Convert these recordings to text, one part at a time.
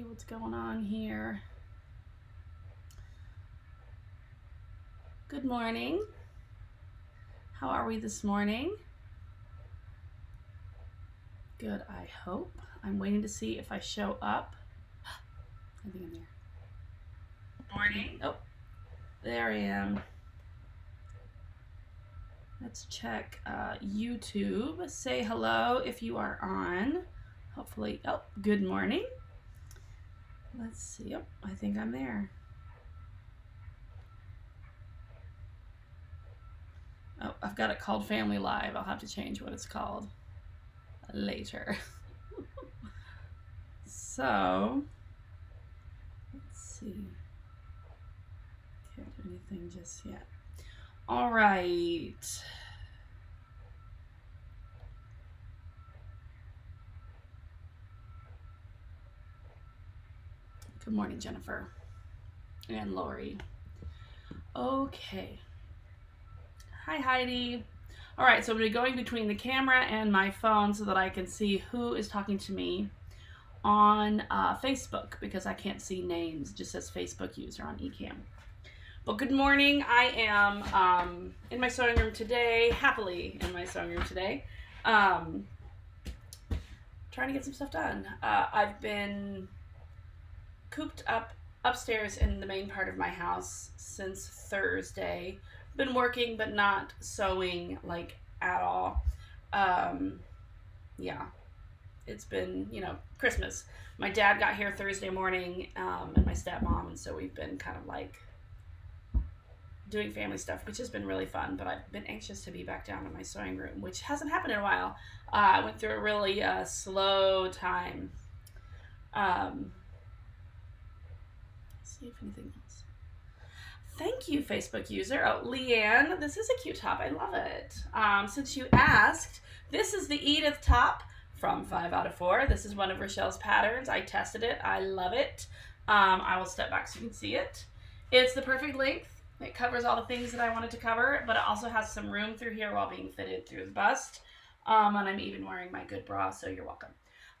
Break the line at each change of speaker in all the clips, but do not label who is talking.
What's going on here? Good morning. How are we this morning? Good, I hope. I'm waiting to see if I show up. I think I'm there. Morning. Oh, there I am. Let's check YouTube. Say hello if you are on. Hopefully, oh, good morning. Let's see. Oh, I think I'm there. Oh, I've got it called Family Live. I'll have to change what it's called later. So, let's see. Can't do anything just yet. All right. Good morning, Jennifer and Lori. Okay. Hi, Heidi. All right, so I'm going to be going between the camera and my phone so that I can see who is talking to me on Facebook, because I can't see names. It just says Facebook user on eCam. But good morning. I am in my sewing room today, happily in my sewing room today, trying to get some stuff done. I've been cooped up upstairs in the main part of my house since Thursday. Been working but not sewing like at all. Yeah, it's been, Christmas. My dad got here Thursday morning, and my stepmom, and so we've been kind of like doing family stuff, which has been really fun. But I've been anxious to be back down in my sewing room, which hasn't happened in a while. I went through a really slow time. See if anything else. Thank you, Facebook user. Oh, Leanne, this is a cute top. I love it. Since you asked, this is the Edith top from 5 out of 4. This is one of Rochelle's patterns. I tested it. I love it. I will step back so you can see it. It's the perfect length. It covers all the things that I wanted to cover, but it also has some room through here while being fitted through the bust. And I'm even wearing my good bra, so you're welcome.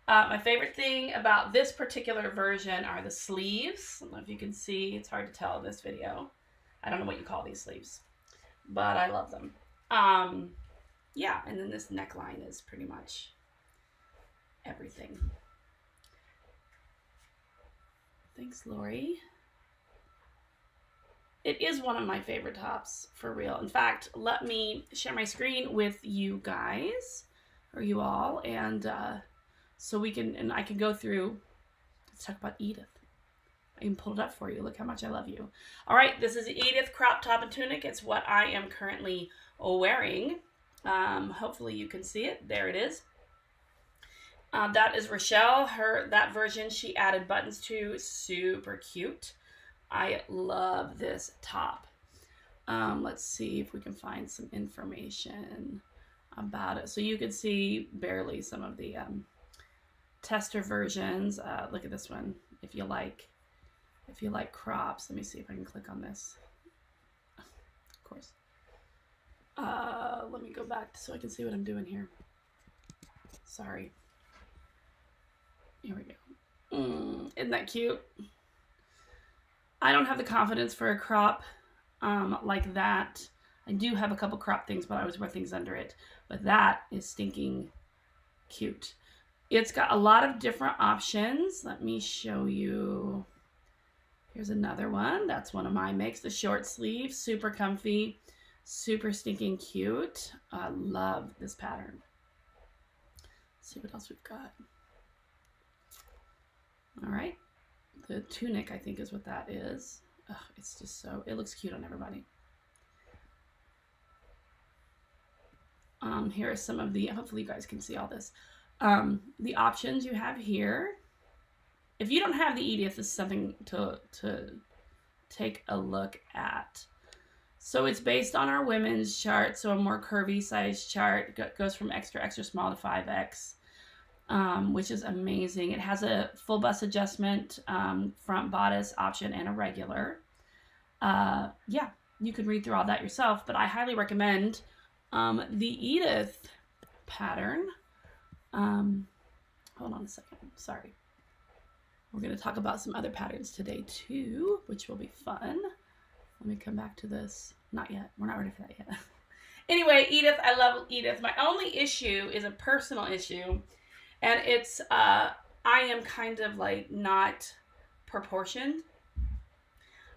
My favorite thing about this particular version are the sleeves. I don't know if you can see. It's hard to tell in this video. I don't know what you call these sleeves, but I love them. Yeah, and then this neckline is pretty much everything. Thanks, Lori. It is one of my favorite tops, for real. In fact, let me share my screen with you guys, or you all, and so we can, and I can go through. Let's talk about Edith. I can pull it up for you. Look how much I love you. All right, this is Edith crop top and tunic. It's what I am currently wearing. Hopefully you can see it. There it is. That is Rochelle. That version she added buttons to. Super cute. I love this top. Let's see if we can find some information about it. So you can see barely some of the tester versions. Look at this one. If you like crops, let me see if I can click on this. Of course. Let me go back so I can see what I'm doing here. Sorry. Here we go. Isn't that cute? I don't have the confidence for a crop like that. I do have a couple crop things, but I always wear things under it. But that is stinking cute. It's got a lot of different options. Let me show you. Here's another one. That's one of my makes. The short sleeve, super comfy, super stinking cute. I love this pattern. Let's see what else we've got. All right. The tunic, I think, is what that is. Oh, it's just so, it looks cute on everybody. Here are some of the, hopefully you guys can see all this. The options you have here. If you don't have the Edith, this is something to take a look at. So it's based on our women's chart, so a more curvy size chart. Goes from extra, extra small to 5X, which is amazing. It has a full bust adjustment, front bodice option, and a regular. Yeah, you can read through all that yourself, but I highly recommend the Edith pattern. Hold on a second. Sorry. We're going to talk about some other patterns today too, which will be fun. Let me come back to this. Not yet. We're not ready for that yet. Anyway, Edith, I love Edith. My only issue is a personal issue, and it's I am kind of like not proportioned.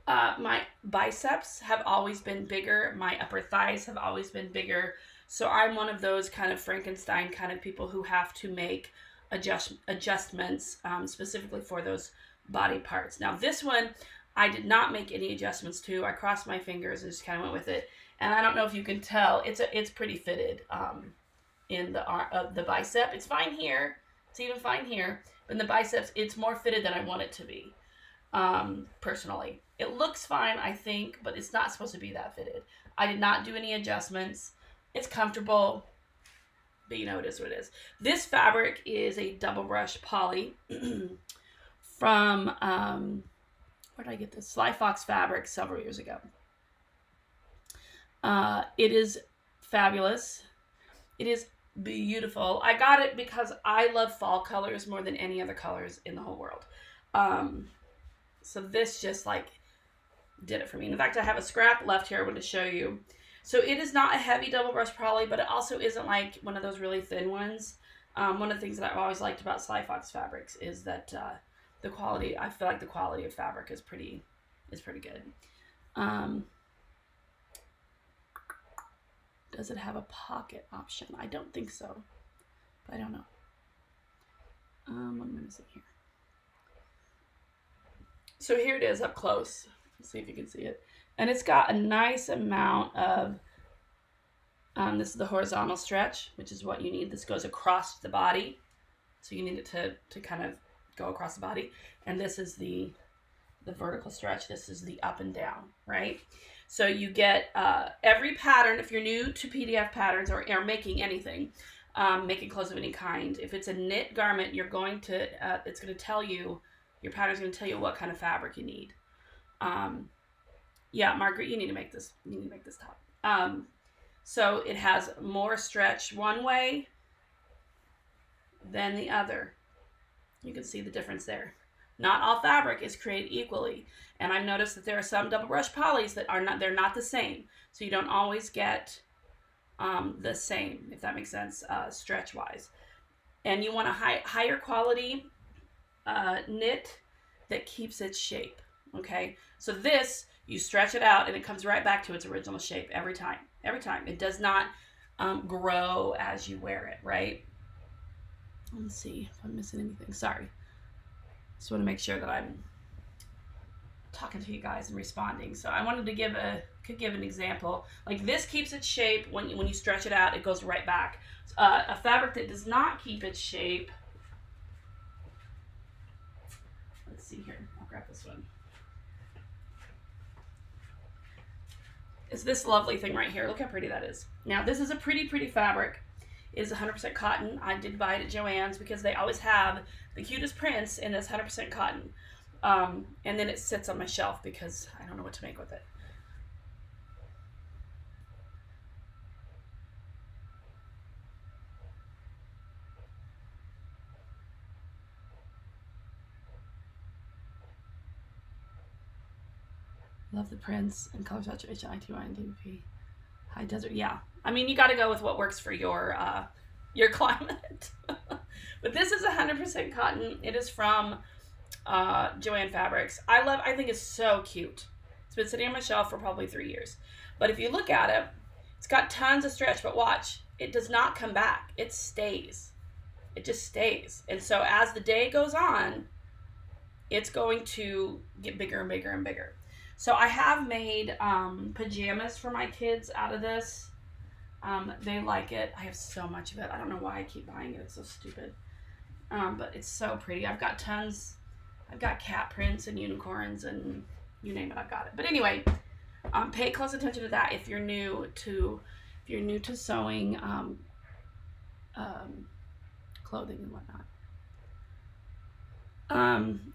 My biceps have always been bigger. My upper thighs have always been bigger. So I'm one of those kind of Frankenstein kind of people who have to make adjustments specifically for those body parts. Now this one, I did not make any adjustments to. I crossed my fingers and just kind of went with it. And I don't know if you can tell, it's pretty fitted in the bicep. It's fine here. It's even fine here. But in the biceps, it's more fitted than I want it to be, personally. It looks fine, I think, but it's not supposed to be that fitted. I did not do any adjustments. It's comfortable, but you know, it is what it is. This fabric is a double brush poly from, where did I get this? Sly Fox Fabric several years ago. It is fabulous. It is beautiful. I got it because I love fall colors more than any other colors in the whole world. So this just like did it for me. In fact, I have a scrap left here I want to show you. So it is not a heavy double brush poly, but it also isn't like one of those really thin ones. One of the things that I've always liked about Sly Fox fabrics is that the quality, I feel like the quality of fabric is pretty good. Does it have a pocket option? I don't think so, but I don't know. What am I missing here? So here it is up close. Let's see if you can see it. And it's got a nice amount of, this is the horizontal stretch, which is what you need. This goes across the body. So you need it to kind of go across the body. And this is the vertical stretch. This is the up and down, right? So you get every pattern, if you're new to PDF patterns or making anything, making clothes of any kind. If it's a knit garment, you're going to, it's going to tell you, your pattern's going to tell you what kind of fabric you need. Yeah, Margaret, you need to make this top. So it has more stretch one way than the other. You can see the difference there. Not all fabric is created equally. And I've noticed that there are some double brush polys that are not, they're not the same. So you don't always get the same, if that makes sense, stretch wise. And you want a higher quality knit that keeps its shape. Okay, so this, you stretch it out and it comes right back to its original shape every time. It does not grow as you wear it, right? Let's see if I'm missing anything. Sorry. Just want to make sure that I'm talking to you guys and responding. So I wanted to give an example. Like this keeps its shape. When you stretch it out, it goes right back. A fabric that does not keep its shape. Let's see here. I'll grab this one. It's this lovely thing right here. Look how pretty that is. Now this is a pretty fabric. It is 100% cotton. I did buy it at Joann's because they always have the cutest prints and it's 100% cotton. And then it sits on my shelf because I don't know what to make with it. Love the prints and color saturation, ITY and DVP. High desert, yeah. I mean, you got to go with what works for your climate. But this is 100% cotton. It is from Joann Fabrics. I think it's so cute. It's been sitting on my shelf for probably 3 years. But if you look at it, it's got tons of stretch, but watch, it does not come back. It stays. It just stays. And so as the day goes on, it's going to get bigger and bigger and bigger. So I have made pajamas for my kids out of this. They like it. I have so much of it. I don't know why I keep buying it. It's so stupid. But it's so pretty. I've got tons. I've got cat prints and unicorns and you name it, I've got it. But anyway, pay close attention to that if you're new to sewing clothing and whatnot.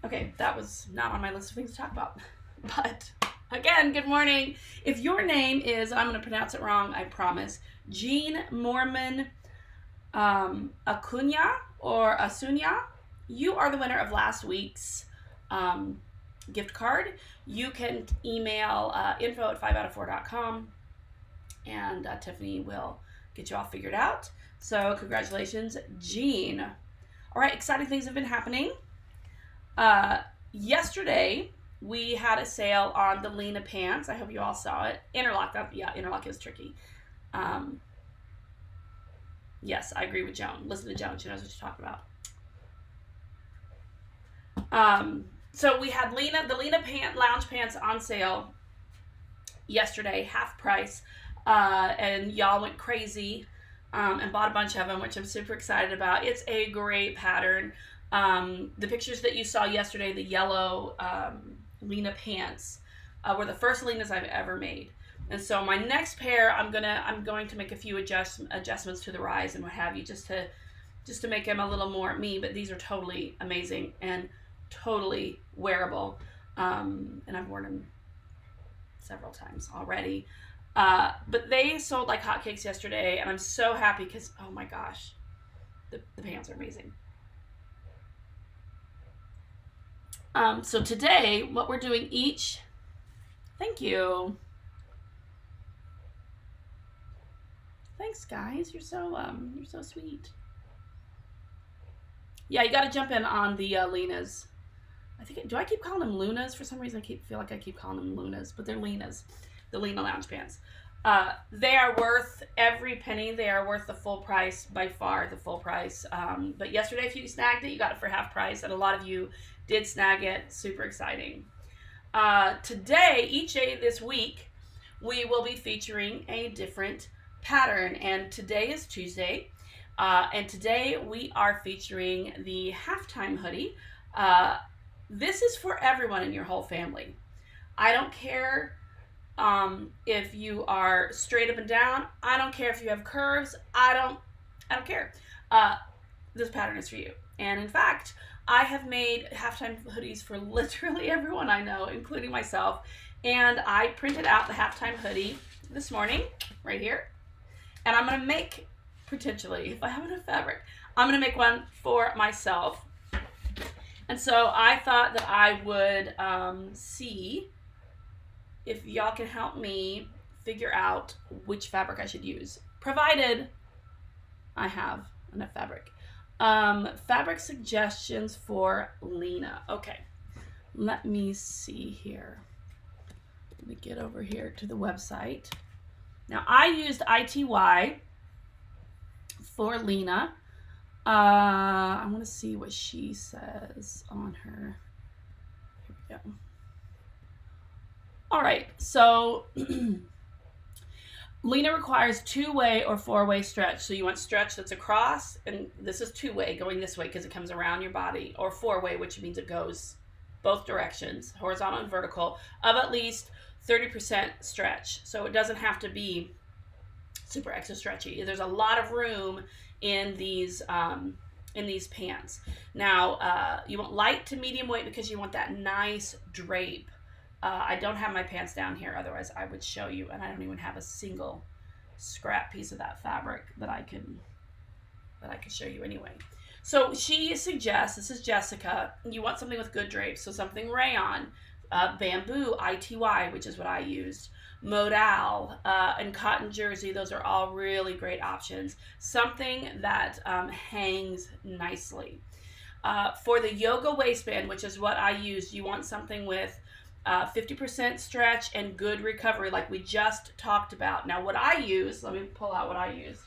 Okay, that was not on my list of things to talk about. But again, good morning. If your name is, I'm going to pronounce it wrong, I promise, Jean Mormon Acuna or Asunya, you are the winner of last week's gift card, you can email info@5outof4.com, and Tiffany will get you all figured out. So congratulations, Jean. All right, exciting things have been happening. Yesterday, we had a sale on the Lena pants. I hope you all saw it. Interlock, interlock is tricky. Yes, I agree with Joan. Listen to Joan. She knows what she's talking about. So we had the Lena lounge pants on sale yesterday, half price, and y'all went crazy and bought a bunch of them, which I'm super excited about. It's a great pattern. The pictures that you saw yesterday, the yellow Lena pants, were the first Lenas I've ever made. And so my next pair, I'm going to make a few adjustments to the rise and what have you, just to make them a little more me. But these are totally amazing and totally wearable, and I've worn them several times already. But they sold like hotcakes yesterday, and I'm so happy because, oh my gosh, the pants are amazing. So today, what we're doing each, thank you. Thanks, guys. You're so sweet. Yeah, you got to jump in on the Lenas. Do I keep calling them Lunas? For some reason, feel like I keep calling them Lunas, but they're Lenas, the Lena lounge pants. They are worth every penny. They are worth the full price, by far the full price. But yesterday, if you snagged it, you got it for half price, and a lot of you did snag it. Super exciting. Today, each day this week, we will be featuring a different pattern, and today is Tuesday, and today we are featuring the halftime hoodie. This is for everyone in your whole family. I don't care if you are straight up and down. I don't care if you have curves. I don't care. This pattern is for you. And in fact, I have made halftime hoodies for literally everyone I know, including myself. And I printed out the halftime hoodie this morning, right here. And I'm going to make, potentially, if I have enough fabric, I'm going to make one for myself. And so I thought that I would see if y'all can help me figure out which fabric I should use, provided I have enough fabric. Fabric suggestions for Lena. Okay, let me see here. Let me get over here to the website. Now, I used ITY for Lena. I want to see what she says on her. Here we go. All right, so Lena requires 2-way or 4-way stretch. So you want stretch that's across, and this is 2-way, going this way because it comes around your body, or 4-way, which means it goes both directions, horizontal and vertical, of at least 30% stretch. So it doesn't have to be super extra stretchy. There's a lot of room in these pants. Now, you want light to medium weight because you want that nice drape. I don't have my pants down here, otherwise I would show you, and I don't even have a single scrap piece of that fabric that I could show you anyway. So she suggests, this is Jessica, you want something with good drape, so something rayon, bamboo, ITY, which is what I used, modal, and cotton jersey. Those are all really great options. Something that hangs nicely. For the yoga waistband, which is what I used, you want something with 50% stretch and good recovery, like we just talked about. Now, what I use, let me pull out what I used.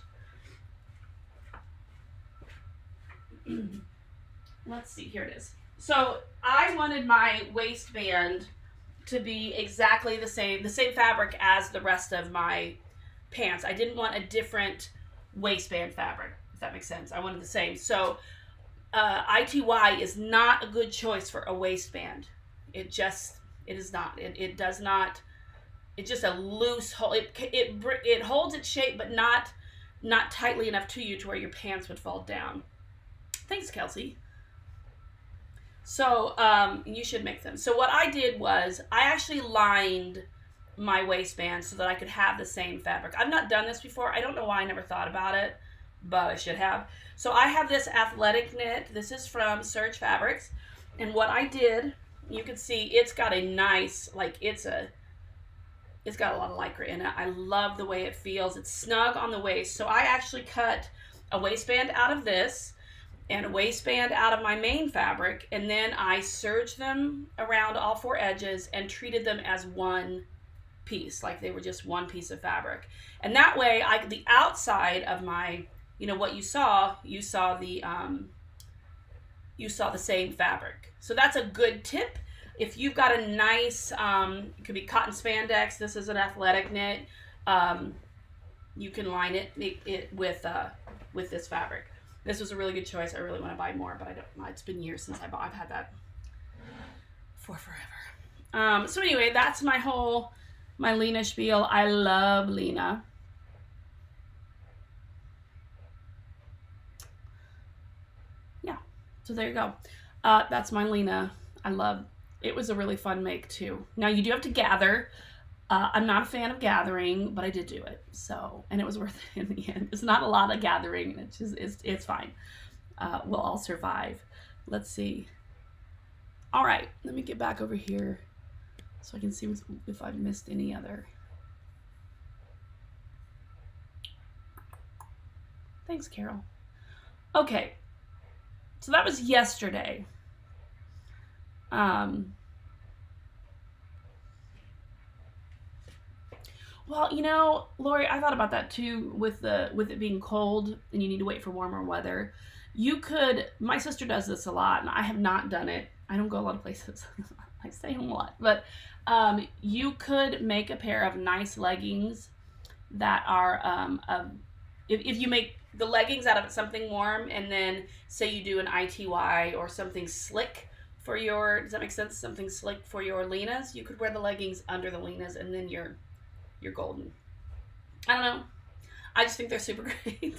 Let's see, here it is. So I wanted my waistband to be exactly the same fabric as the rest of my pants. I didn't want a different waistband fabric, if that makes sense. I wanted the same. So ITY is not a good choice for a waistband. It is not. It does not. It's just a loose hold. It holds its shape, but not tightly enough to you to where your pants would fall down. Thanks, Kelsey. So you should make them. So what I did was I actually lined my waistband so that I could have the same fabric. I've not done this before. I don't know why I never thought about it, but I should have. So I have this athletic knit. This is from Surge Fabrics. And what I did you can see it's got a nice, like it's got a lot of lycra in it. I love the way it feels. It's snug on the waist. So I actually cut a waistband out of this and a waistband out of my main fabric, and then I serged them around all four edges and treated them as one piece, like they were just one piece of fabric. And that way, the outside of my, what you saw the same fabric. So that's a good tip. If you've got a nice, it could be cotton spandex. This is an athletic knit. You can line it with this fabric. This was a really good choice. I really want to buy more, but I don't. It's been years since I bought. I've had that for forever. So anyway, that's my Lena spiel. I love Lena. Yeah. So there you go. That's my Lena. I love. It was a really fun make too. Now you do have to gather. I'm not a fan of gathering, but I did do it. So, and it was worth it in the end. It's not a lot of gathering. It's fine. We'll all survive. Let's see. All right, let me get back over here so I can see if I've missed any other. Thanks, Carol. Okay, so that was yesterday. Well, Lori, I thought about that too with it being cold and you need to wait for warmer weather. My sister does this a lot and I have not done it. I don't go a lot of places. I stay home a lot. But you could make a pair of nice leggings that are, if you make the leggings out of something warm and then say you do an ITY or something slick for does that make sense? Something slick for your Lenas. You could wear the leggings under the Lenas and then you're golden. I don't know. I just think they're super great.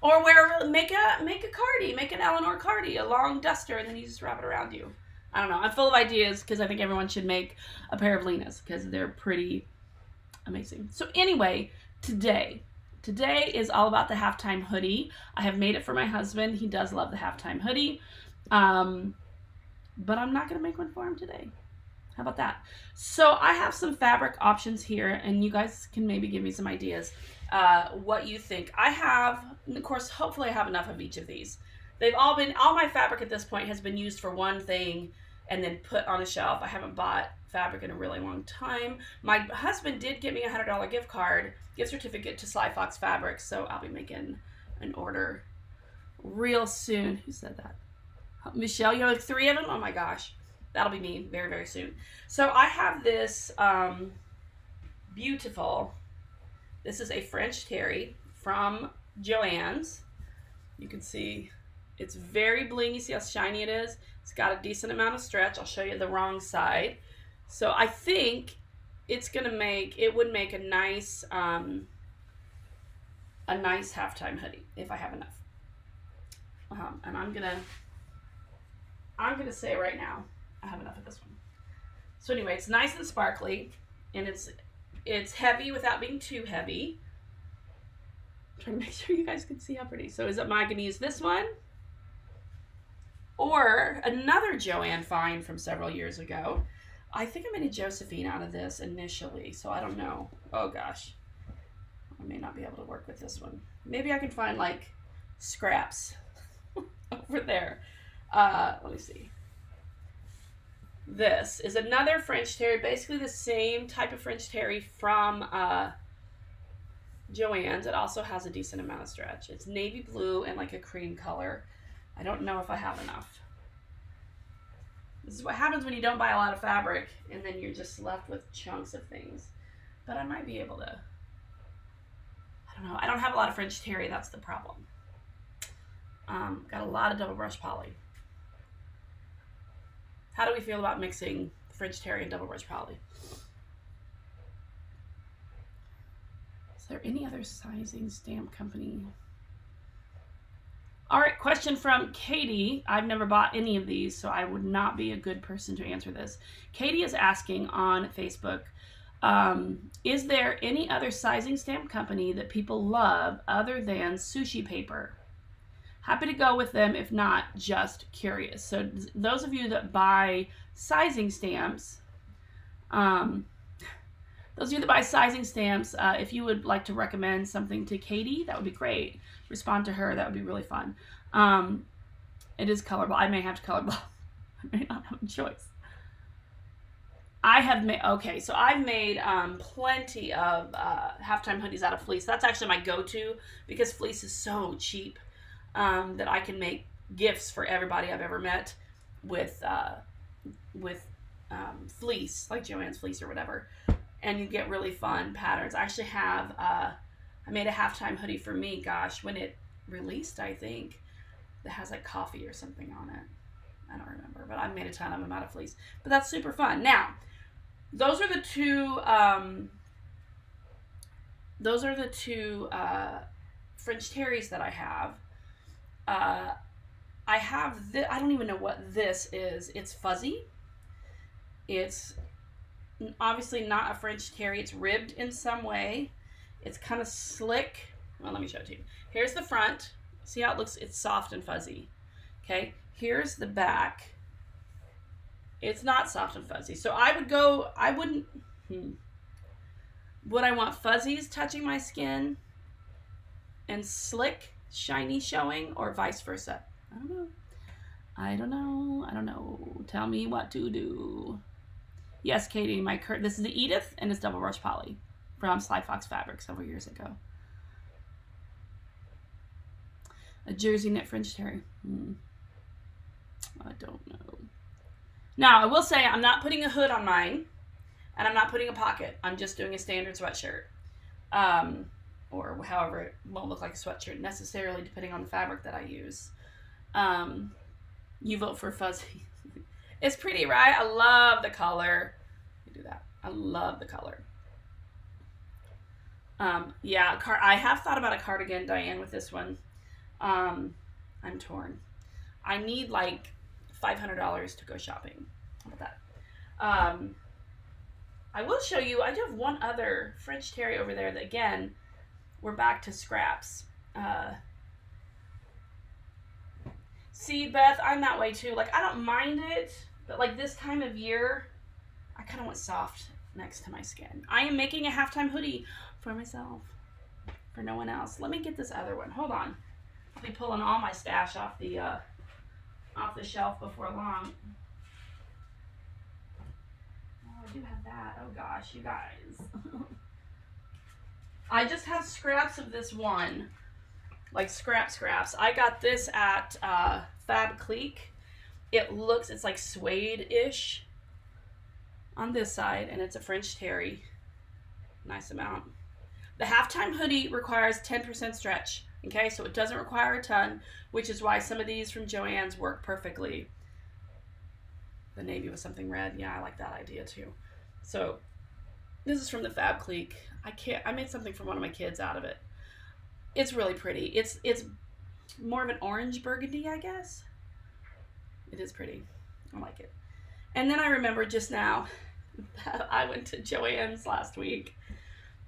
Or make a cardi, make an Eleanor cardi, a long duster, and then you just wrap it around you. I don't know. I'm full of ideas because I think everyone should make a pair of Lenas because they're pretty amazing. So anyway, today is all about the halftime hoodie. I have made it for my husband. He does love the halftime hoodie. But I'm not going to make one for him today. How about that? So I have some fabric options here, and you guys can maybe give me some ideas what you think. I have, and of course, hopefully I have enough of each of these. All my fabric at this point has been used for one thing and then put on a shelf. I haven't bought fabric in a really long time. My husband did give me a $100 gift certificate to Sly Fox Fabrics, so I'll be making an order real soon. Who said that? Michelle, you have 3 of them? Oh my gosh. That'll be me very, very soon. So I have this beautiful, this is a French terry from Joann's. You can see it's very bling. You see how shiny it is? It's got a decent amount of stretch. I'll show you the wrong side. So I think it would make a nice halftime hoodie if I have enough. And I'm gonna say right now, I have enough of this one. So anyway, it's nice and sparkly, and it's heavy without being too heavy. I'm trying to make sure you guys can see how pretty. So am I gonna use this one? Or another Joann find from several years ago. I think I made a Josephine out of this initially, so I don't know. Oh gosh. I may not be able to work with this one. Maybe I can find like scraps over there. Let me see. This is another French terry, basically the same type of French terry from Joann's. It also has a decent amount of stretch. It's navy blue and like a cream color. I don't know if I have enough. This is what happens when you don't buy a lot of fabric and then you're just left with chunks of things. But I might be able to. I don't know. I don't have a lot of French terry. That's the problem. Got a lot of double brush poly. How do we feel about mixing French terry and double brush poly? Is there any other sizing stamp company? All right, question from Katie. I've never bought any of these, so I would not be a good person to answer this. Katie is asking on Facebook, is there any other sizing stamp company that people love other than Sushi Paper? happy to go with them. If not, just curious. So those of you that buy sizing stamps, if you would like to recommend something to Katie, that would be great. Respond to her. That would be really fun. It is colorable. I may have to colorblind. I may not have a choice. I've made plenty of halftime hoodies out of fleece. That's actually my go-to because fleece is so cheap that I can make gifts for everybody I've ever met with fleece, like Joann's fleece or whatever. And you get really fun patterns. I actually have, I made a halftime hoodie for me, when it released, I think, that has like coffee or something on it. I don't remember, but I made a ton of them out of fleece. But that's super fun. Now, those are the two French terries that I have. I have this, I don't even know what this is. It's fuzzy. It's obviously not a French terry. It's ribbed in some way. It's kind of slick. Well, let me show it to you. Here's the front. See how it looks? It's soft and fuzzy. Okay. Here's the back. It's not soft and fuzzy. So would I want fuzzies touching my skin and slick, shiny showing, or vice versa? I don't know. Tell me what to do. Yes, Katie, this is the Edith, and it's double rush poly from Sly Fox Fabrics several years ago. A jersey knit French terry. I don't know. Now, I will say I'm not putting a hood on mine, and I'm not putting a pocket. I'm just doing a standard sweatshirt. Or however, it won't look like a sweatshirt necessarily, depending on the fabric that I use. You vote for fuzzy. It's pretty, right? I love the color. You do that. I love the color. Yeah, I have thought about a cardigan, Diane, with this one. I'm torn. I need like $500 to go shopping. How about that? I will show you, I do have one other French terry over there that, again, we're back to scraps. See, Beth, I'm that way too. Like, I don't mind it, but like this time of year, I kind of want soft next to my skin. I am making a halftime hoodie for myself, for no one else. Let me get this other one. Hold on. I'll be pulling all my stash off the shelf before long. Oh, I do have that. Oh gosh, you guys. I just have scraps of this one. Like scraps. I got this at Fab Clique. It's like suede-ish on this side, and it's a French terry. Nice amount. The halftime hoodie requires 10% stretch. Okay, so it doesn't require a ton, which is why some of these from Joann's work perfectly. The navy with something red. Yeah, I like that idea too. So this is from the Fab Clique. I made something for one of my kids out of it. It's really pretty. It's more of an orange burgundy, I guess. It is pretty. I like it. And then I remember just now that I went to Joann's last week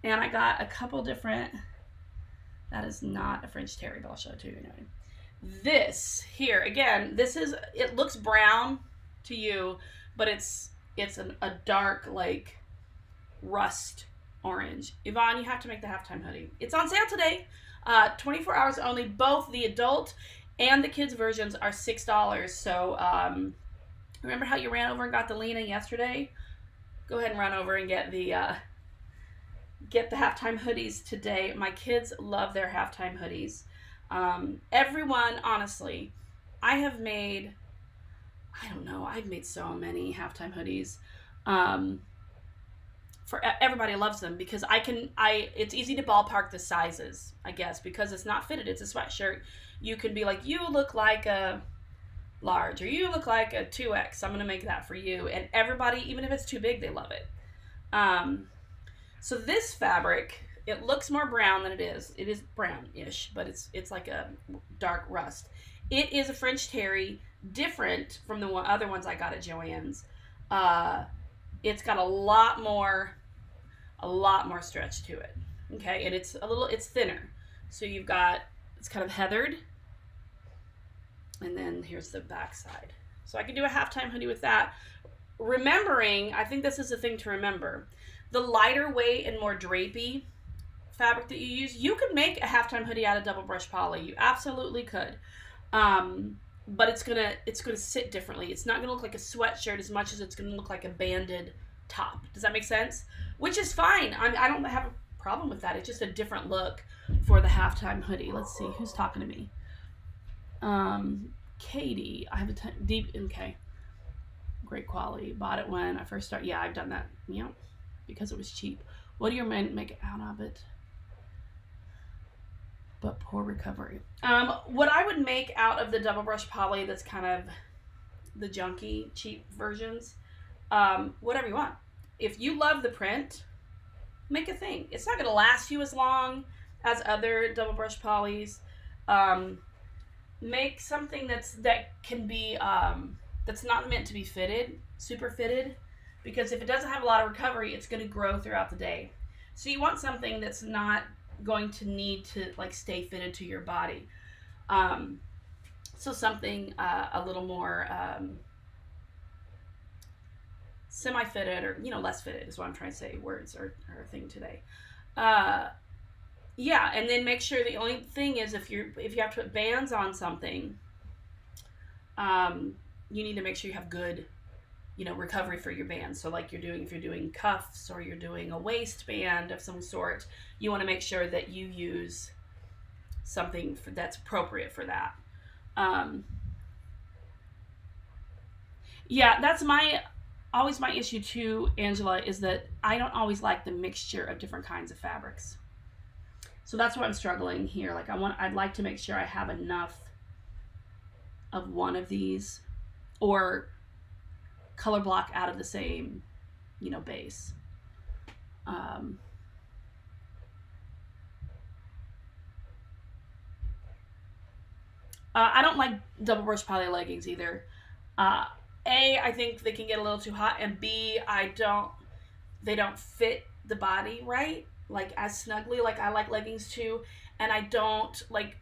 and I got a couple different. That is not a French terry, but I'll show it to you anyway. This here, again, it looks brown to you, but it's a dark, like, rust orange. Yvonne, you have to make the halftime hoodie. It's on sale today. 24 hours only. Both the adult and the kids versions are $6. So, remember how you ran over and got the Lena yesterday? Go ahead and run over and get the halftime hoodies today. My kids love their halftime hoodies. Everyone, honestly, I've made so many halftime hoodies. For everybody loves them because it's easy to ballpark the sizes, I guess, because it's not fitted. It's a sweatshirt. You can be like, you look like a large or you look like a 2X. I'm going to make that for you. And everybody, even if it's too big, they love it. So this fabric, it looks more brown than it is. It is brownish, but it's like a dark rust. It is a French terry, different from the other ones I got at Joann's. It's got a lot more stretch to it. Okay, and it's thinner. So it's kind of heathered. And then here's the back side. So I can do a halftime hoodie with that. Remembering, I think this is a thing to remember. The lighter weight and more drapey fabric that you use, you could make a halftime hoodie out of double brush poly. You absolutely could. But it's gonna sit differently. It's not gonna look like a sweatshirt as much as it's gonna look like a banded top. Does that make sense? Which is fine. I don't have a problem with that. It's just a different look for the halftime hoodie. Let's see who's talking to me. Katie, I have a deep, okay, great quality. Bought it when I first started. Yeah, I've done that. Yep, because it was cheap. What do your men make out of it? But poor recovery. What I would make out of the double brush poly, that's kind of the junky, cheap versions, whatever you want. If you love the print, make a thing. It's not going to last you as long as other double brush polys. Make something that can be that's not meant to be fitted, super fitted, because if it doesn't have a lot of recovery, it's going to grow throughout the day. So you want something that's not going to need to like stay fitted to your body. So something a little more semi-fitted, or less fitted is what I'm trying to say. Words are a thing today. Yeah, and then make sure the only thing is if you have to put bands on something, you need to make sure you have good, recovery for your bands. So like if you're doing cuffs or you're doing a waistband of some sort, you want to make sure that you use something that's appropriate for that. Yeah, that's always my issue too, Angela, is that I don't always like the mixture of different kinds of fabrics. So that's why I'm struggling here. Like I'd like to make sure I have enough of one of these, or color block out of the same, base. I don't like double brush poly leggings either. A, I think they can get a little too hot, and B, they don't fit the body right, like as snugly. Like I like leggings too, and I don't like,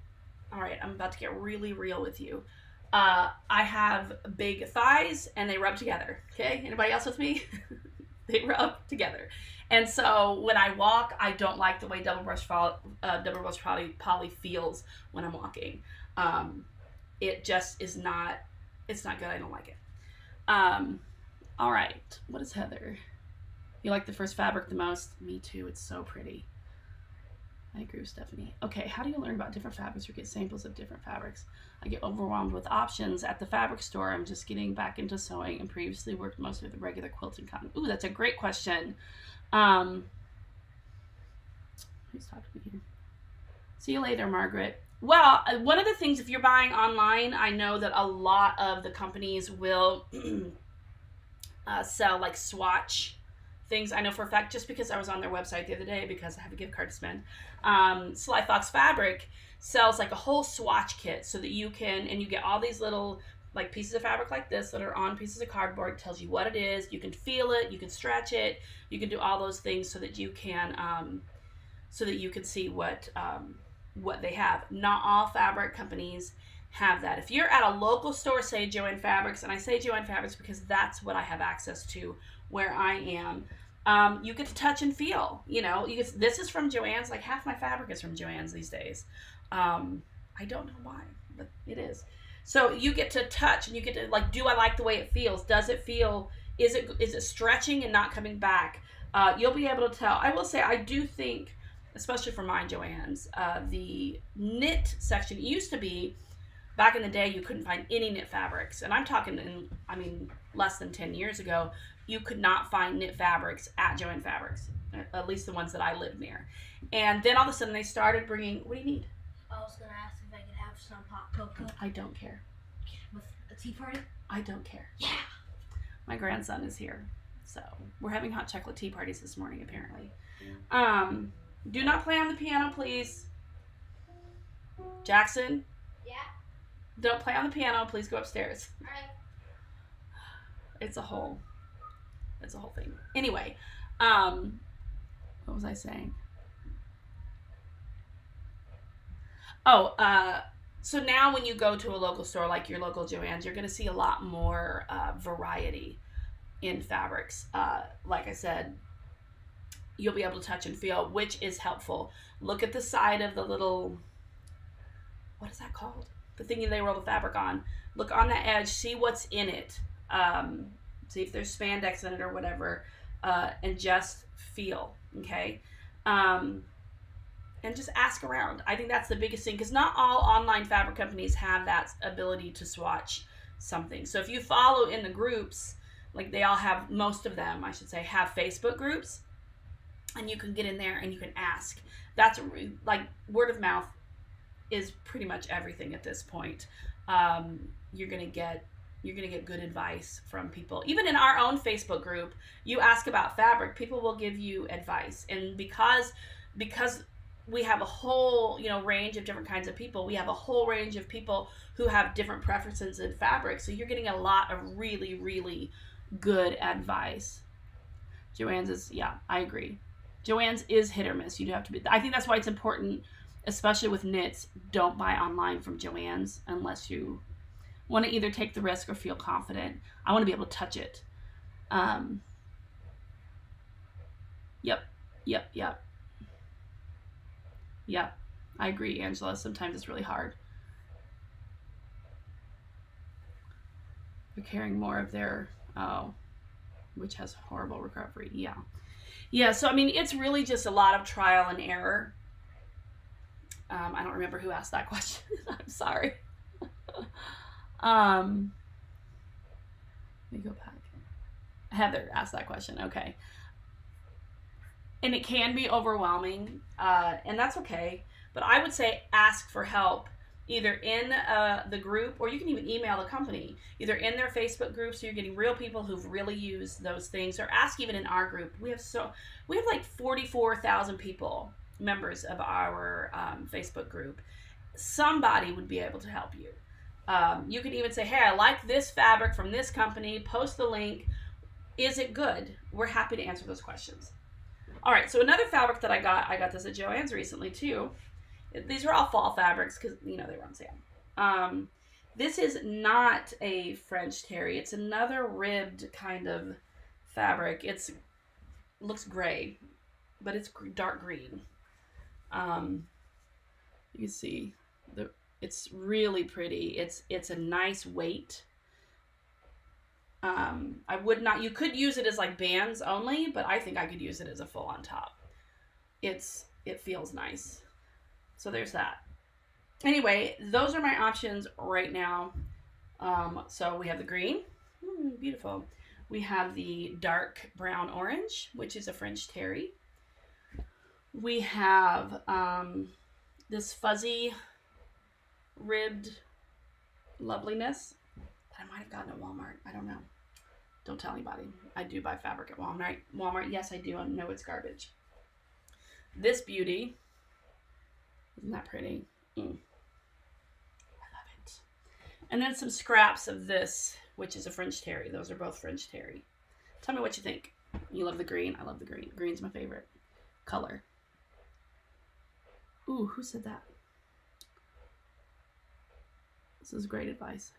all right, I'm about to get really real with you. I have big thighs and they rub together. Okay, anybody else with me? They rub together. And so when I walk, I don't like the way double brush poly feels when I'm walking. It just is not, it's not good. I don't like it. All right. What is Heather? You like the first fabric the most? Me too. It's so pretty. I agree with Stephanie. Okay, how do you learn about different fabrics or get samples of different fabrics? I get overwhelmed with options at the fabric store. I'm just getting back into sewing and previously worked mostly with the regular quilting cotton. Ooh, that's a great question. Who's talking to me here? See you later, Margaret. Well, one of the things, if you're buying online, I know that a lot of the companies will sell like swatch things. I know for a fact, just because I was on their website the other day because I have a gift card to spend. Sly Fox Fabric sells like a whole swatch kit so that you get all these little like pieces of fabric like this that are on pieces of cardboard. It tells you what it is. You can feel it. You can stretch it. You can do all those things so that you can see what they have. Not all fabric companies have that. If you're at a local store, say Joann Fabrics, and I say Joann Fabrics because that's what I have access to where I am, you get to touch and feel. This is from Joann's. Like half my fabric is from Joann's these days. I don't know why, but it is. So you get to touch and you get to like, do I like the way it feels? Does it feel? Is it stretching and not coming back? You'll be able to tell. I will say I do think, especially for my Joann's, the knit section used to be. Back in the day, you couldn't find any knit fabrics. And I'm talking, less than 10 years ago, you could not find knit fabrics at Joann Fabrics, at least the ones that I lived near. And then all of a sudden, they started bringing, what do you need?
I was going to ask if I could have some hot cocoa.
I don't care.
With a tea party?
I don't care.
Yeah.
My grandson is here. So we're having hot chocolate tea parties this morning, apparently. Do not play on the piano, please. Jackson?
Yeah?
Don't play on the piano. Please go upstairs.
All right.
It's a whole thing. Anyway, what was I saying? So now when you go to a local store like your local Joann's, you're going to see a lot more variety in fabrics. Like I said, you'll be able to touch and feel, which is helpful. Look at the side of the little, what is that called? The thing they roll the fabric on. Look on the edge, see what's in it. See if there's spandex in it or whatever, and just feel, okay? And just ask around. I think that's the biggest thing, because not all online fabric companies have that ability to swatch something. So if you follow in the groups, like they all have, most of them, I should say, have Facebook groups, and you can get in there and you can ask. That's like word of mouth is pretty much everything at this point. You're gonna get good advice from people. Even in our own Facebook group, you ask about fabric, people will give you advice. And because we have a whole, range of different kinds of people, we have a whole range of people who have different preferences in fabric. So you're getting a lot of really, really good advice. Joann's is, yeah, I agree. Joann's is hit or miss. You do have to be, I think that's why it's important, especially with knits, don't buy online from Joann's unless you want to either take the risk or feel confident. I want to be able to touch it. Yep. I agree, Angela. Sometimes it's really hard. They're carrying more of their, which has horrible recovery. Yeah, so I mean, it's really just a lot of trial and error. I don't remember who asked that question. I'm sorry. Let me go back. Heather asked that question. Okay. And it can be overwhelming, and that's okay. But I would say ask for help, either in the group, or you can even email the company, either in their Facebook group, so you're getting real people who've really used those things, or ask even in our group. We have like 44,000 people, members of our Facebook group. Somebody would be able to help you. You can even say, hey, I like this fabric from this company, post the link. Is it good? We're happy to answer those questions. All right, so another fabric that I got this at Joann's recently too. These are all fall fabrics because, they were on sale. This is not a French terry. It's another ribbed kind of fabric. Looks gray, but it's dark green. You can see it's really pretty. It's a nice weight. You could use it as like bands only, but I think I could use it as a full on top. It feels nice. So there's that. Anyway, those are my options right now. So we have the green, beautiful. We have the dark brown orange, which is a French terry. We have this fuzzy ribbed loveliness that I might have gotten at Walmart. I don't know. Don't tell anybody. I do buy fabric at Walmart. Yes, I do. I know it's garbage. This beauty. Isn't that pretty? I love it. And then some scraps of this, which is a French terry. Those are both French terry. Tell me what you think. You love the green? I love the green. Green's my favorite color. Ooh, who said that? This is great advice.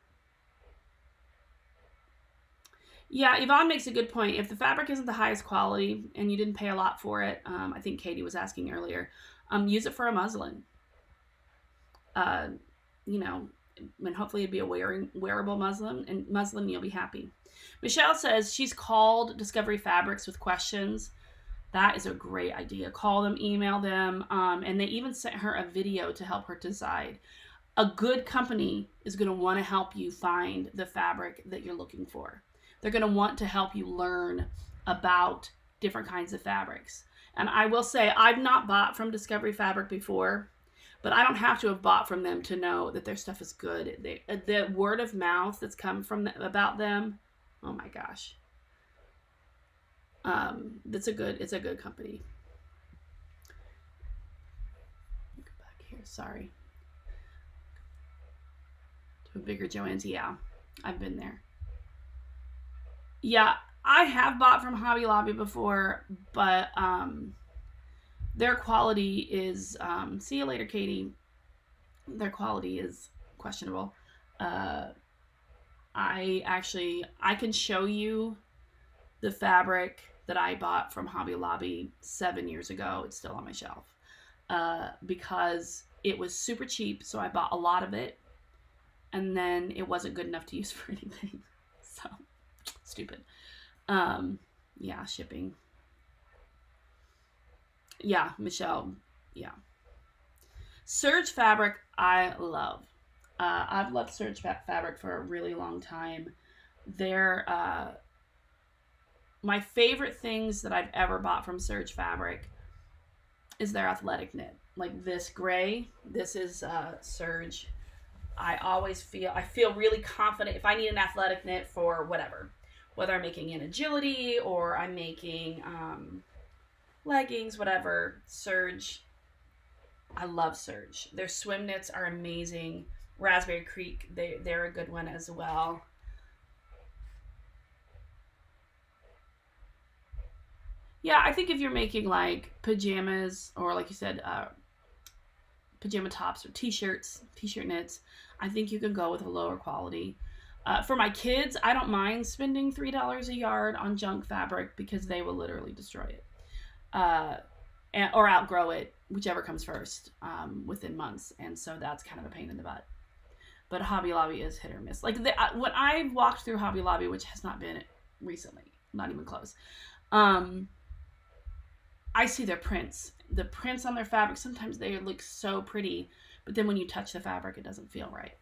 Yeah, Yvonne makes a good point. If the fabric isn't the highest quality and you didn't pay a lot for it, I think Katie was asking earlier, use it for a muslin. And hopefully it'd be a wearable muslin, and muslin, you'll be happy. Michelle says she's called Discovery Fabrics with questions. That is a great idea. Call them, email them, and they even sent her a video to help her decide. A good company is going to want to help you find the fabric that you're looking for. They're going to want to help you learn about different kinds of fabrics. And I will say, I've not bought from Discovery Fabric before, but I don't have to have bought from them to know that their stuff is good. The word of mouth that's come about them, oh my gosh. It's a good company. Go back here, sorry. To a bigger Joann's, yeah, I've been there. Yeah, I have bought from Hobby Lobby before, but their quality is, see you later, Katie. Their quality is questionable. I can show you the fabric that I bought from Hobby Lobby 7 years ago. It's still on my shelf because it was super cheap, so I bought a lot of it, and then it wasn't good enough to use for anything. So stupid. Yeah, shipping. Yeah, Michelle. Yeah. Serge fabric, I love. I've loved Serge fabric for a really long time. They're my favorite things that I've ever bought from Serge fabric is their athletic knit. Like this gray, this is Serge. I feel really confident if I need an athletic knit for whatever, whether I'm making an agility or I'm making leggings, whatever. Serge, I love Serge. Their swim knits are amazing. Raspberry Creek, they're a good one as well. Yeah, I think if you're making like pajamas or like you said, pajama tops or t-shirt knits, I think you can go with a lower quality. For my kids, I don't mind spending $3 a yard on junk fabric because they will literally destroy it. Or outgrow it, whichever comes first, within months. And so that's kind of a pain in the butt. But Hobby Lobby is hit or miss. Like when I walked through Hobby Lobby, which has not been recently, not even close, I see their prints. The prints on their fabric, sometimes they look so pretty, but then when you touch the fabric, it doesn't feel right.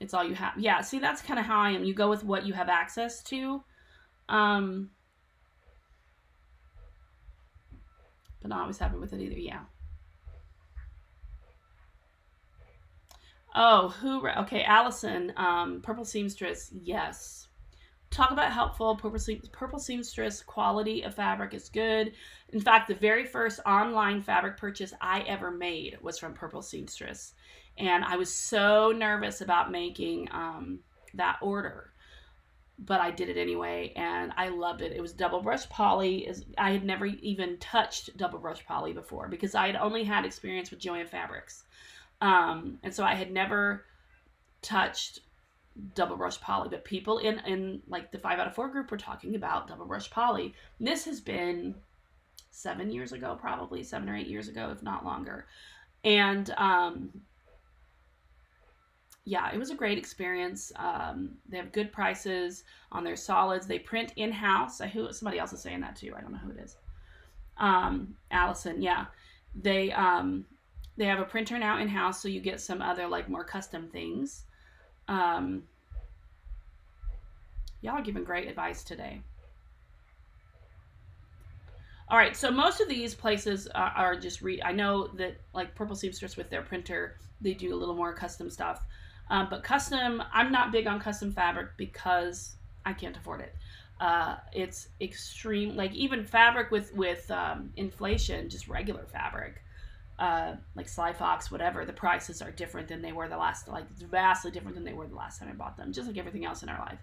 It's all you have. Yeah, see, that's kind of how I am. You go with what you have access to. But not always happy with it either, yeah. Oh, okay, Allison, Purple Seamstress, yes. Talk about helpful. Purple Seamstress quality of fabric is good. In fact, the very first online fabric purchase I ever made was from Purple Seamstress. And I was so nervous about making that order. But I did it anyway, and I loved it. It was double brush poly. I had never even touched double brush poly before because I had only had experience with Joann Fabrics. And so I had never touched double brush poly, but people in like the 5 out of 4 group were talking about double brush poly. This has been 7 years ago, probably 7 or 8 years ago, if not longer. And yeah, it was a great experience. They have good prices on their solids. They print in-house. Somebody else is saying that too. I don't know who it is. Allison, yeah. They have a printer now in-house, so you get some other like more custom things. Y'all are giving great advice today. All right, so most of these places are just I know that like Purple Seamstress with their printer, they do a little more custom stuff. But custom, I'm not big on custom fabric because I can't afford it. It's extreme, like even fabric with inflation, just regular fabric, like Sly Fox, whatever. The prices are different than they were it's vastly different than they were the last time I bought them, just like everything else in our life.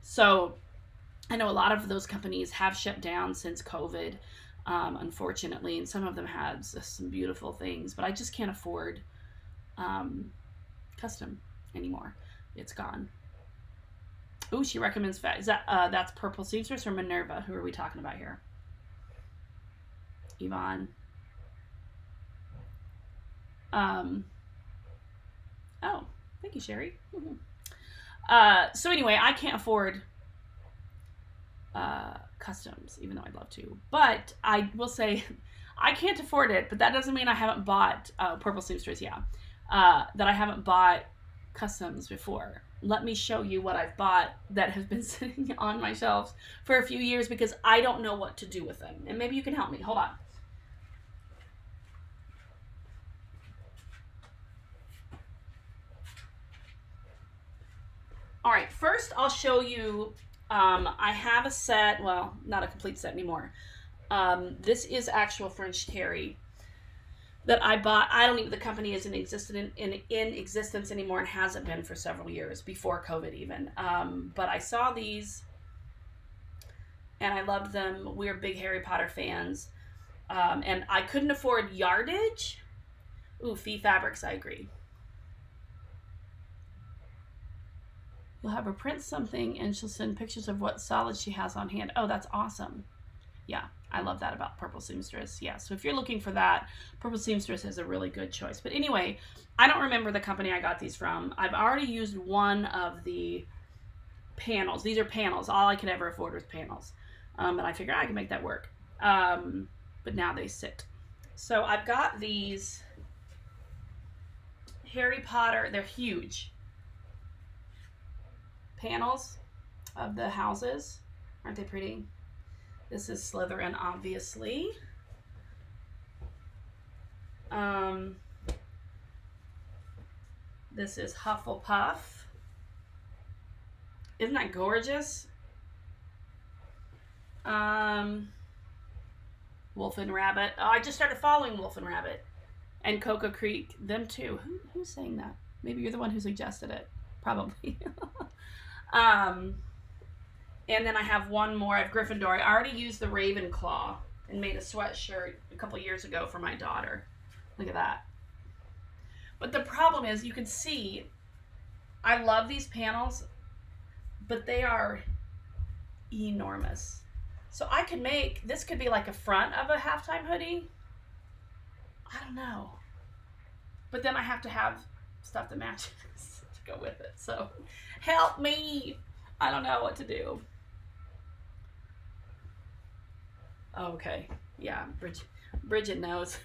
So I know a lot of those companies have shut down since COVID, unfortunately, and some of them had some beautiful things, but I just can't afford custom anymore. It's gone. Oh, she recommends that's Purple Seamstress or Minerva? Who are we talking about here? Yvonne. Oh, thank you, Sherry. So anyway, I can't afford customs, even though I'd love to. But I will say I can't afford it, but that doesn't mean I haven't bought Purple Seamstress, that I haven't bought customs before. Let me show you what I've bought that has been sitting on my shelves for a few years because I don't know what to do with them. And maybe you can help me. Hold on. All right, first I'll show you, I have a set, well, not a complete set anymore. This is actual French terry that I bought. The company isn't in existence anymore and hasn't been for several years, before COVID even. But I saw these and I loved them. We're big Harry Potter fans. And I couldn't afford yardage, Ooh, Fee Fabrics, I agree. You'll have her print something and she'll send pictures of what solids she has on hand. Oh, that's awesome. Yeah, I love that about Purple Seamstress. Yeah, so if you're looking for that, Purple Seamstress is a really good choice. But anyway, I don't remember the company I got these from. I've already used one of the panels. These are panels. All I could ever afford was panels. And I figured I can make that work. But now they sit. So I've got these Harry Potter. They're huge panels of the houses. Aren't they pretty? This is Slytherin, obviously. This is Hufflepuff. Isn't that gorgeous? Wolf and Rabbit. Oh, I just started following Wolf and Rabbit. And Cocoa Creek, them too. Who's saying that? Maybe you're the one who suggested it. Probably. And then I have one more. I have Gryffindor. I already used the Ravenclaw and made a sweatshirt a couple years ago for my daughter. Look at that. But the problem is, you can see, I love these panels, but they are enormous. So I could make, this could be like a front of a halftime hoodie. I don't know. But then I have to have stuff that matches to go with it. So help me. I don't know what to do. Okay. Yeah, Bridget knows.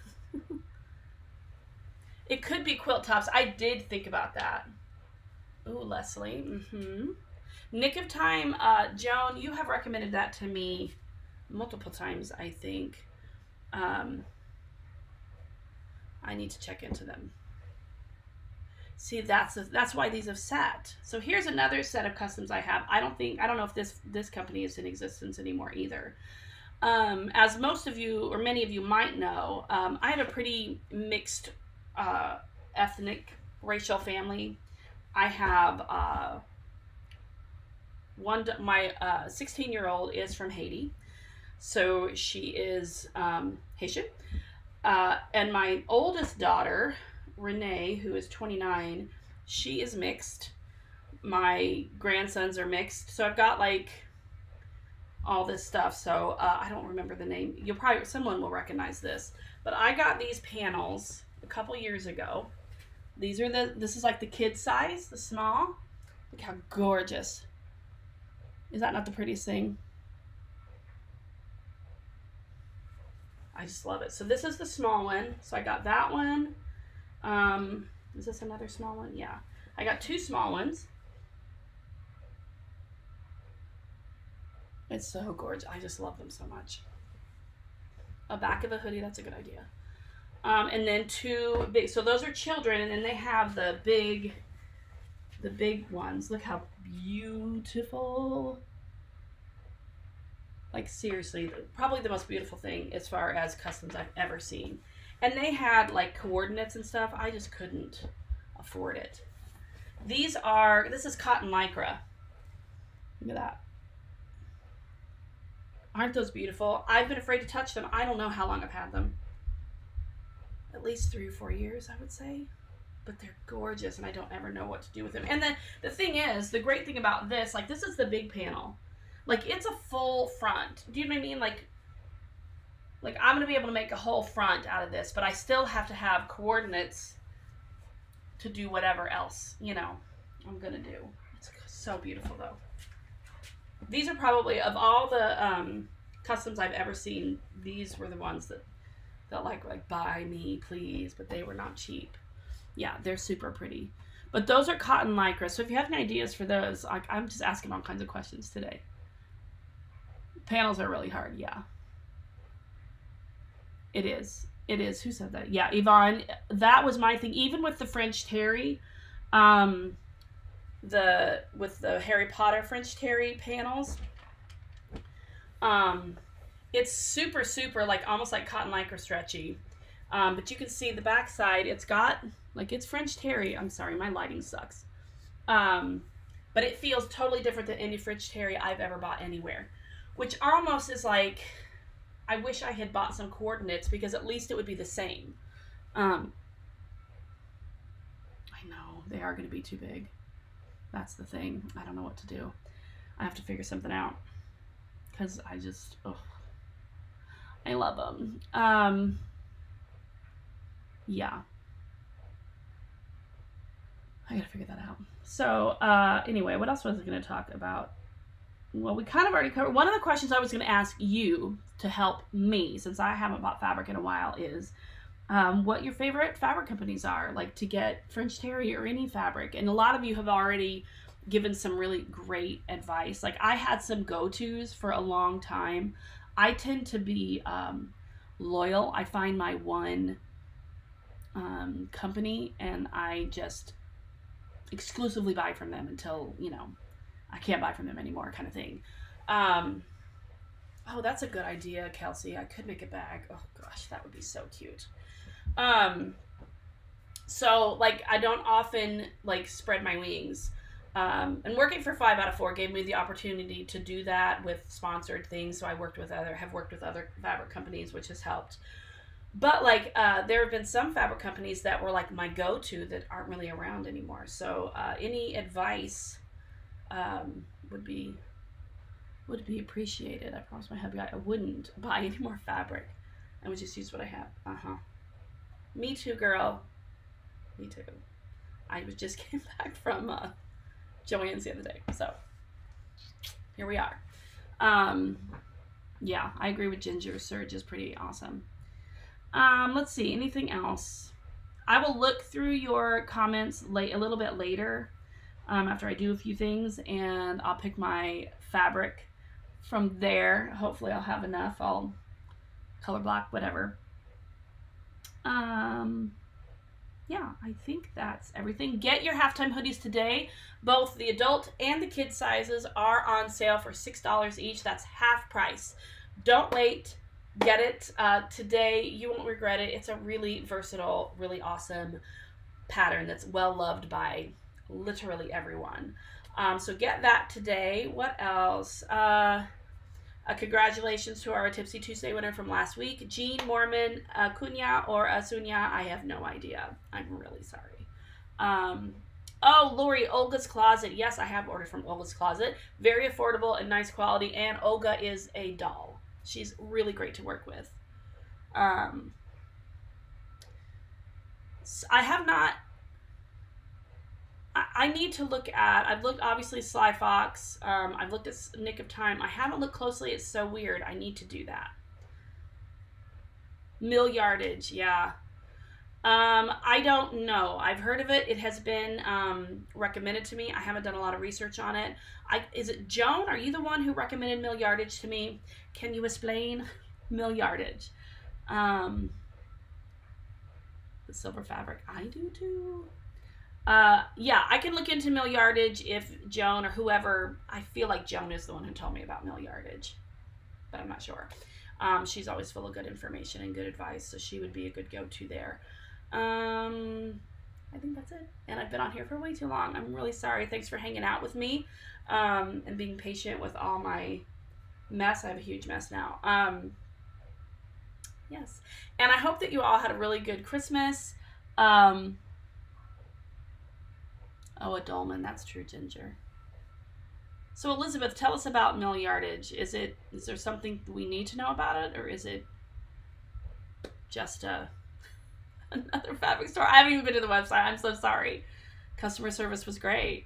It could be quilt tops. I did think about that. Ooh, Leslie. Nick of Time. Joan, you have recommended that to me multiple times, I think. I need to check into them. See, that's why these have sat. So here's another set of customs I have. I don't know if this company is in existence anymore either. As most of you, or many of you might know, I have a pretty mixed ethnic, racial family. I have my 16-year-old is from Haiti, so she is Haitian. And my oldest daughter, Renee, who is 29, she is mixed. My grandsons are mixed. So I've got like all this stuff. So I don't remember the name. Someone will recognize this. But I got these panels a couple years ago. This is like the kid size, the small. Look how gorgeous. Is that not the prettiest thing? I just love it. So this is the small one. So I got that one. Is this another small one? Yeah. I got two small ones. It's so gorgeous. I just love them so much. A back of a hoodie, that's a good idea. And then two big, so those are children, and then they have the big ones. Look how beautiful. Like seriously, probably the most beautiful thing as far as customs I've ever seen. And they had like coordinates and stuff. I just couldn't afford it. This is cotton lycra. Look at that. Aren't those beautiful? I've been afraid to touch them. I don't know how long I've had them. At least 3 or 4 years, I would say. But they're gorgeous, and I don't ever know what to do with them. And then the thing is, the great thing about this, like this is the big panel. Like it's a full front. Do you know what I mean? Like I'm going to be able to make a whole front out of this, but I still have to have coordinates to do whatever else, I'm going to do. It's so beautiful, though. These are probably, of all the customs I've ever seen, these were the ones that like buy me, please, but they were not cheap. Yeah, they're super pretty. But those are cotton lycra, so if you have any ideas for those, I'm just asking all kinds of questions today. Panels are really hard, yeah. It is. Who said that? Yeah, Yvonne. That was my thing. Even with the French terry, with the Harry Potter French terry panels, it's super, super like almost like cotton lycra stretchy. But you can see the back side. It's got like it's French terry. I'm sorry, my lighting sucks. But it feels totally different than any French terry I've ever bought anywhere, which almost is like. I wish I had bought some coordinates because at least it would be the same. they are going to be too big. That's the thing. I don't know what to do. I have to figure something out because I just, I love them. Yeah. I gotta figure that out. So, anyway, what else was I going to talk about? Well, we kind of already covered. One of the questions I was going to ask you to help me, since I haven't bought fabric in a while, is what your favorite fabric companies are, like to get French terry or any fabric. And a lot of you have already given some really great advice. Like I had some go-tos for a long time. I tend to be loyal. I find my one company and I just exclusively buy from them until, I can't buy from them anymore, kind of thing. Oh, that's a good idea, Kelsey. I could make a bag. Oh gosh, that would be so cute. So like I don't often like spread my wings. And working for 5 out of 4 gave me the opportunity to do that with sponsored things. So I have worked with other fabric companies, which has helped. But like there have been some fabric companies that were like my go-to that aren't really around anymore. So any advice would be appreciated. I promised my hubby I wouldn't buy any more fabric. I would just use what I have. Me too, girl. Me too. I just came back from Joann's the other day. So here we are. Yeah, I agree with Ginger. Serge is pretty awesome. Let's see. Anything else? I will look through your comments a little bit later after I do a few things, and I'll pick my fabric from there. Hopefully I'll have enough. I'll color block, whatever. Yeah, I think that's everything. Get your halftime hoodies today. Both the adult and the kid sizes are on sale for $6 each. That's half price. Don't wait. Get it today. You won't regret it. It's a really versatile, really awesome pattern that's well loved by literally everyone. So get that today. What else? Congratulations to our Tipsy Tuesday winner from last week, Jean Mormon, Cunha or Asunya. I have no idea. I'm really sorry. Oh, Lori, Olga's Closet. Yes, I have ordered from Olga's Closet. Very affordable and nice quality. And Olga is a doll. She's really great to work with. I have not. I need to look at. I've looked obviously Sly Fox. I've looked at Nick of Time. I haven't looked closely. It's so weird. I need to do that. Mill Yardage, yeah. I don't know. I've heard of it. It has been recommended to me. I haven't done a lot of research on it. Is it Joan? Are you the one who recommended Mill Yardage to me? Can you explain Mill Yardage? The silver fabric. I do too. Yeah, I can look into Mill Yardage if Joan or whoever. I feel like Joan is the one who told me about Mill Yardage, but I'm not sure. She's always full of good information and good advice, so she would be a good go-to there. I think that's it. And I've been on here for way too long. I'm really sorry. Thanks for hanging out with me and being patient with all my mess. I have a huge mess now. Yes. And I hope that you all had a really good Christmas. Oh, a dolman. That's true, Ginger. So, Elizabeth, tell us about Mill Yardage. Is there something we need to know about it, or is it just another fabric store? I haven't even been to the website. I'm so sorry. Customer service was great.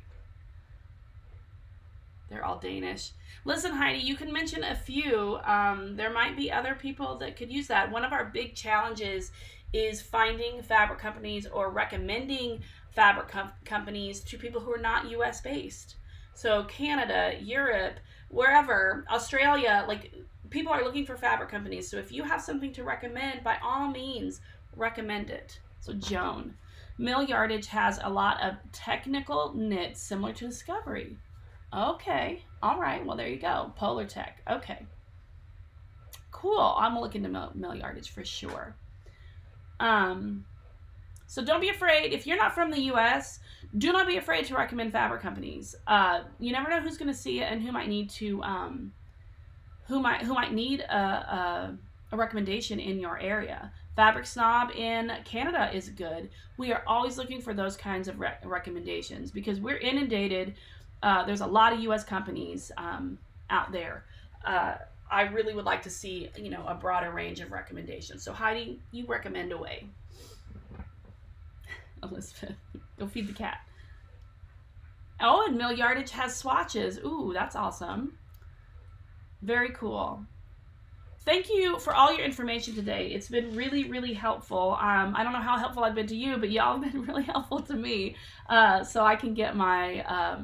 They're all Danish. Listen, Heidi, you can mention a few. There might be other people that could use that. One of our big challenges is finding fabric companies or recommending fabric companies to people who are not U.S. based. So Canada, Europe, wherever, Australia, like people are looking for fabric companies. So if you have something to recommend, by all means, recommend it. So Joan, Mill Yardage has a lot of technical knits similar to Discovery. Okay. All right. Well, there you go. Polar Tech. Okay. Cool. I'm going to look into Mill Yardage for sure. So don't be afraid. If you're not from the U.S., do not be afraid to recommend fabric companies. You never know who's going to see it and who might need to, who might need a recommendation in your area. Fabric Snob in Canada is good. We are always looking for those kinds of recommendations because we're inundated. There's a lot of U.S. companies out there. I really would like to see, a broader range of recommendations. So Heidi, you recommend away. Elizabeth, go feed the cat. Oh, and Mill Yardage has swatches. Ooh, that's awesome. Very cool. Thank you for all your information today. It's been really, really helpful. I don't know how helpful I've been to you, but y'all have been really helpful to me. So I can get my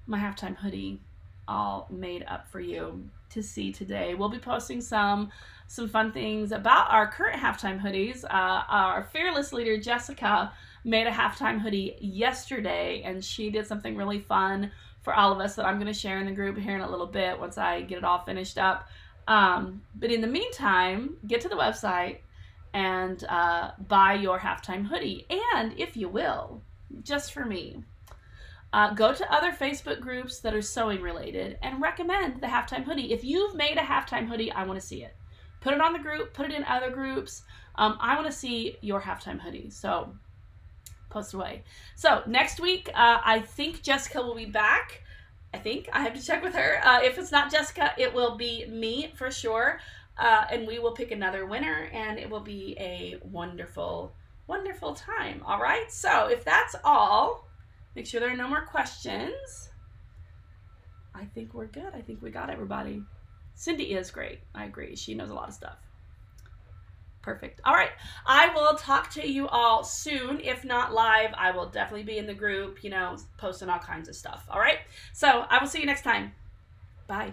my halftime hoodie all made up for you to see today. We'll be posting some fun things about our current halftime hoodies. Our fearless leader, Jessica, made a halftime hoodie yesterday, and she did something really fun for all of us that I'm going to share in the group here in a little bit once I get it all finished up. But in the meantime, get to the website and buy your halftime hoodie. And if you will, just for me, go to other Facebook groups that are sewing related and recommend the halftime hoodie. If you've made a halftime hoodie, I want to see it. Put it on the group, put it in other groups. I want to see your halftime hoodie. So post away. So next week, I think Jessica will be back. I think I have to check with her. If it's not Jessica, it will be me for sure. And we will pick another winner, and it will be a wonderful, wonderful time. All right. So if that's all, make sure there are no more questions. I think we're good. I think we got everybody. Cindy is great. I agree. She knows a lot of stuff. Perfect. All right. I will talk to you all soon. If not live, I will definitely be in the group, posting all kinds of stuff. All right. So I will see you next time. Bye.